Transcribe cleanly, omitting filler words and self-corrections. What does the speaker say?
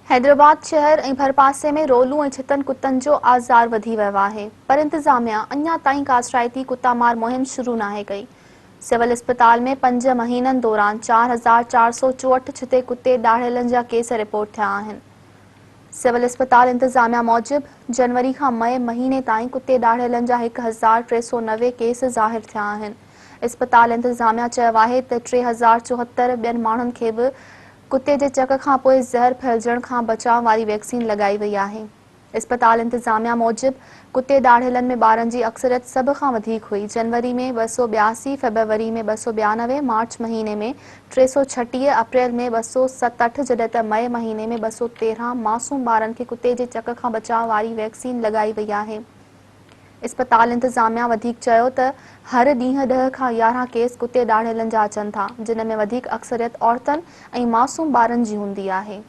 हैदराबाद शहर ऐं भरपासे में रोलू ऐं छितनि कुतनि जो आज़ार वधी वियो आहे, पर इंतज़ामिया अञा ताईं काशराइती कुता मार मुहिम शुरू नाहे कई। सिविल अस्पताल में 5 महीननि दौरान 4,464 छिते कुते ॾाढ़ियलनि जा केस रिपोर्ट थिया आहिनि। सिविल अस्पताल इंतज़ामिया मूजिब जनवरी खां मई महीने ताईं कुते ॾाढ़ियलनि जा 1,390 केस ज़ाहिर थिया आहिनि। अस्पताल इंतज़ामिया चयो आहे त 3,074 ॿियनि माण्हुनि खे बि कुते जे चक खां पोइ ज़हर फैलजण खां बचाव वारी वैक्सीन लॻाई वई आहे। अस्पताल इंतज़ामिया मूजिब कुते ॾाढ़ियलनि में ॿारनि जी अक्सरियत सभ खां वधीक हुई। जनवरी में 282, फरवरी में 292, मार्च महीने में 336, अप्रैल में 267 जॾहिं त मई महीने में 213 मासूम ॿारनि खे कुते जे चक खां बचाव वारी वैक्सीन लॻाई वई आहे। अस्पताल इंतज़ामिया वधीक चयो त हर ॾींहुं 10 खां 11 केस कुते ॾाढ़ियलनि जा अचनि था, जिन में वधीक अक्सरियत औरतुनि ऐं मासूम ॿारनि जी हूंदी आहे।